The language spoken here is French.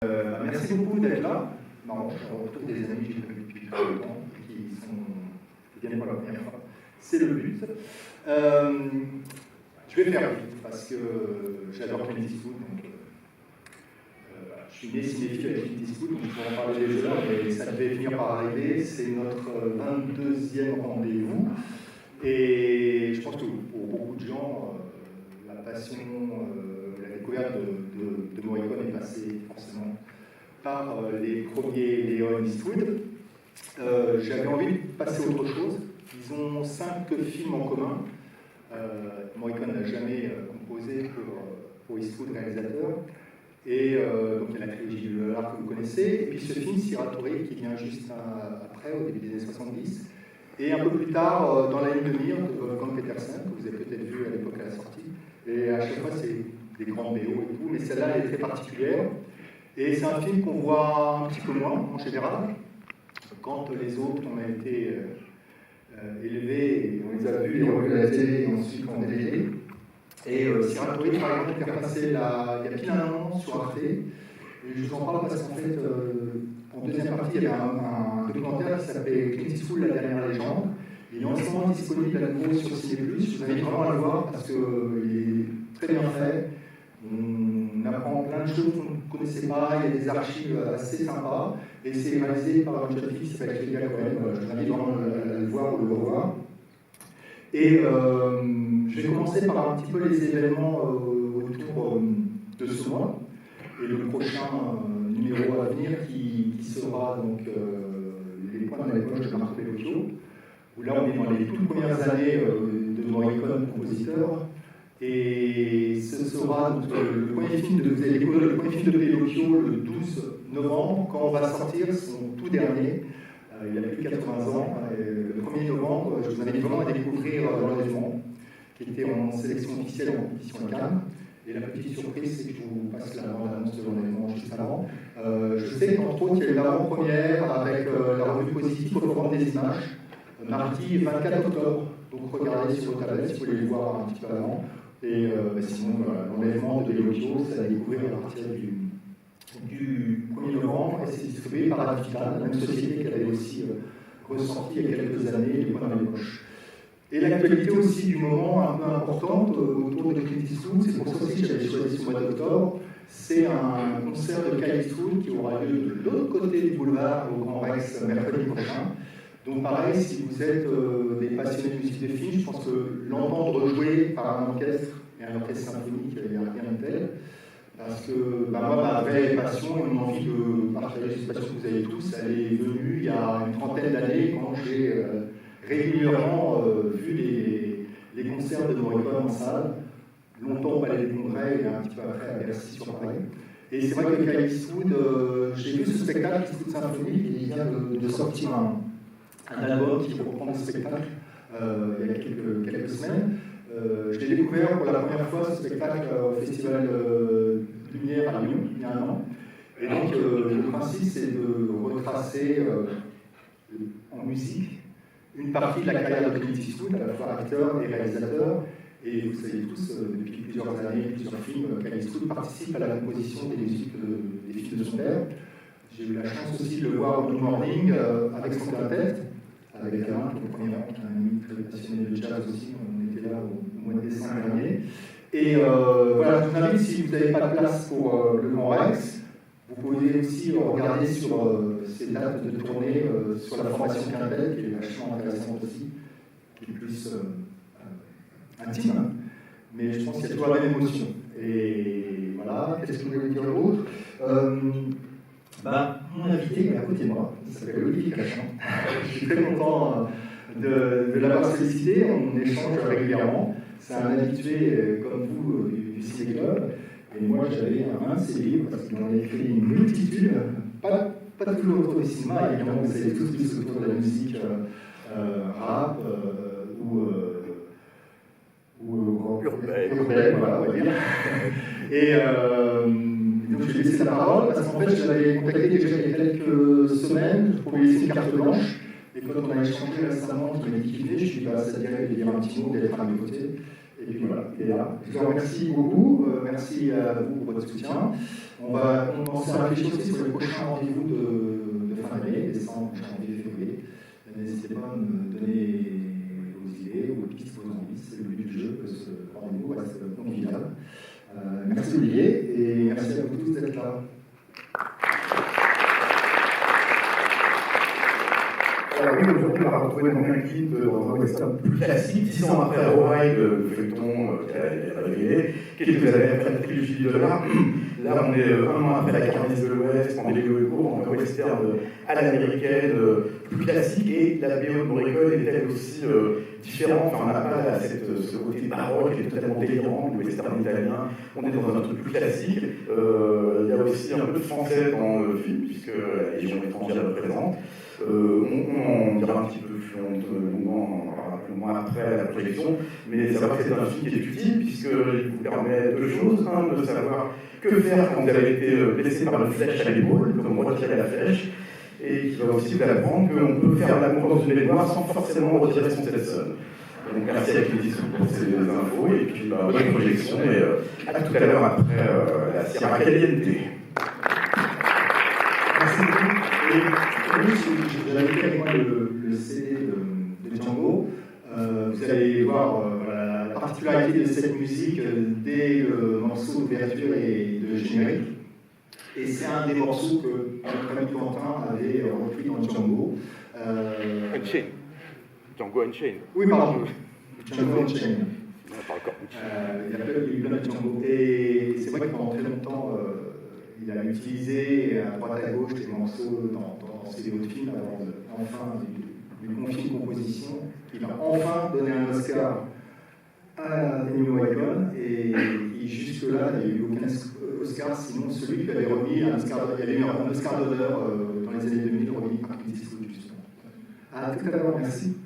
Merci beaucoup d'être là. Non, je retrouve des amis que j'ai connus depuis très longtemps qui viennent pour la première fois. C'est le but. Je vais faire vite parce que j'adore Clint Eastwood. Je suis né cinéphile avec Clint Eastwood, donc je pourrais en parler des heures, mais ça devait finir par arriver. C'est notre 22e rendez-vous. Et je pense que pour beaucoup de gens, la passion, la découverte de Morricone est passée forcément par les premiers Léon Eastwood. J'avais envie de passer à autre chose. Ils ont 5 films en commun. Morricone n'a jamais composé pour Eastwood, réalisateur. Et donc il y a la trilogie de l'art que vous connaissez. Et puis ce film, Siratori, qui vient juste après, au début des années 70. Et un peu plus tard, dans la ligne de mire de Wolfgang Petersen, que vous avez peut-être vu à l'époque à la sortie. Et à chaque fois, c'est des grands BO et tout, mais celle-là, elle est très particulière. Et c'est un film qu'on voit un petit peu moins, en général. Quand les autres ont été élevés, et on les a vus, les revus à la télé, et ensuite en DVD. Et Siratori, par exemple, est repassé il y a pile un an sur Arte. Et je vous en parle parce qu'en fait, en deuxième partie, il y avait un documentaire qui s'appelait Clint Eastwood, la dernière légende. Il est en ce moment disponible à nouveau sur Ciné+. Je vous invite vraiment à le voir parce qu'il est très bien fait. On apprend plein de choses qu'on ne connaissait pas. Il y a des archives assez sympas. Et c'est réalisé par une jeune fille qui s'appelle Clélia Cohen. Je vous invite vraiment à le voir ou le revoir. Et je vais commencer par un petit peu les événements autour de ce mois. Et le prochain numéro à venir qui sera donc les points dans les poches de Marco Bellocchio, où là on est dans les toutes premières années de Morricone, compositeur. Et ce sera donc, le premier film vous allez découvrir le premier film de Bellocchio le 12 novembre, quand on va sortir son tout dernier. Il y a plus de 80 ans. Le 1er novembre, je vous invite vraiment à découvrir L'Enlèvement, qui était en sélection officielle en compétition à Cannes. Et la petite surprise, c'est que je vous passe la bande-annonce de L'Enlèvement juste avant. Je sais qu'entre autres, il y a eu l'avant-première avec la revue Positive au Forum des Images, mardi 24 octobre. Donc regardez sur vos tablettes si vous voulez le voir un petit peu avant. Et sinon, voilà, L'Enlèvement de Bellocchio, c'est à découvrir à partir du 1er novembre, et c'est distribué par Advital, la même société qui avait aussi ressorti il y a quelques années les points dans les poches. Et l'actualité aussi du moment un peu importante autour de Clint Eastwood, c'est pour ça aussi que j'avais choisi ce mois d'octobre, c'est un concert de Clint Eastwood qui aura lieu de l'autre côté du boulevard au Grand Rex mercredi prochain. Donc pareil, si vous êtes des passionnés de musique de film, je pense que l'entendre jouer par un orchestre, et un orchestre symphonique, il n'y a rien de tel. Parce que moi, ma vraie passion et mon envie de partager cette passion que vous avez tous, elle est venue il y a une trentaine d'années quand j'ai régulièrement vu les concerts de Morricone en salle, longtemps au Palais des Congrès et un petit peu après à Bercy sur Paris. Et c'est vrai que Clint Eastwood, j'ai vu ce spectacle, Eastwood Symphonique, et il vient de sortir un album qui reprend le spectacle il y a quelques semaines. Je l'ai découvert pour la première fois, ce spectacle, au Festival Lumière à Lyon, il y a un an. Et donc, le principe, c'est de retracer en musique une partie de la carrière de Clint Eastwood, à la fois acteur et réalisateur. Et vous savez tous, depuis plusieurs années, plusieurs films, Clint Eastwood participe à la composition des musiques des films de son père. J'ai eu la chance aussi de le voir au Good Morning avec son quintet, avec Alain, qui est au premier rang, qui est un ami très passionné de jazz aussi. On était là au mois de décembre dernier. Et voilà, je vous invite, si vous n'avez pas de place pour le Grand Rex, vous pouvez aussi regarder sur ces dates de tournée, sur la formation quintet, qui est vachement intéressante aussi, qui est plus intime, mais je pense qu'il y a toujours la même émotion. Et voilà, qu'est-ce que je voulais vous dire d'autre mon invité est à côté de moi, il s'appelle Olivier Cachin. Je suis très content de l'avoir sollicité, on échange régulièrement. C'est un habitué comme vous du Ciné Club. Et moi j'avais un de ses livres, parce qu'il en a écrit une multitude, pas toujours autour du cinéma, évidemment vous savez tous plus autour de la musique rap ou urbaine, voilà, on va dire. Et donc je lui ai laissé la parole parce qu'en fait je l'avais contacté déjà il y a quelques semaines pour lui laisser une carte blanche. Et quand on a échangé récemment, il m'a dit qu'il venait, je lui ai dit ça dirait de dire un petit mot, d'être à mes côtés. Et puis voilà, il est là. Je vous remercie beaucoup, merci à vous pour votre soutien. On commence à réfléchir aussi sur les prochains rendez-vous de fin d'année, décembre, janvier, février. N'hésitez pas à me donner vos idées, vos pistes, vos envies. C'est le but du jeu, que ce rendez-vous reste convivial. Merci Olivier, et merci à vous tous d'être là. Alors oui, aujourd'hui, on va retrouver donc un guide dans un western plus classique, 10 ans après Hawaii, le feuilleton qui a révélé, quelques années après la trilogie de l'art. Là, on est un an après la Carnisse de l'Ouest, en Lego Ego, un western à l'américaine, plus classique, et la BO de Morricone est elle aussi différente. Enfin, on n'a pas ce côté baroque qui est totalement délirant, le western italien. On est dans un truc plus classique. Il y a aussi un peu de français dans le film, puisque la Légion étrangère le présente. On en dira un petit peu plus longuement, un peu moins après la projection, mais savoir que c'est un film qui est utile, puisqu'il vous permet deux choses. Un, de savoir que faire quand vous avez été blessé par une flèche à l'épaule, comment retirer la flèche, et qui va aussi vous apprendre qu'on peut faire l'amour dans une baignoire sans forcément retirer son téléphone. Donc merci à Clint pour ces infos, et puis bonne projection, et à tout à l'heure après la Sierra Caliente. Merci beaucoup. Oui, j'ai invité avec moi le CD de Django. Vous allez voir la particularité de cette musique dès le morceau d'ouverture et de générique. Et c'est un des morceaux que notre ami Quentin avait repris dans Django. Unchained. Django Unchained. Oui, pardon. Django Unchained. Il y a eu plein de Django. Et c'est vrai que pendant très longtemps, il a utilisé à droite à gauche des morceaux dans ses autres films avant de enfin lui confier une composition. Il a enfin donné un Oscar à Ennio Morricone, et jusque-là, il n'y a eu aucun Oscar, sinon celui qui avait remis un Oscar, il y avait eu un Oscar d'honneur dans les années 2000 remis par Clint Eastwood, justement. À tout à l'heure, merci.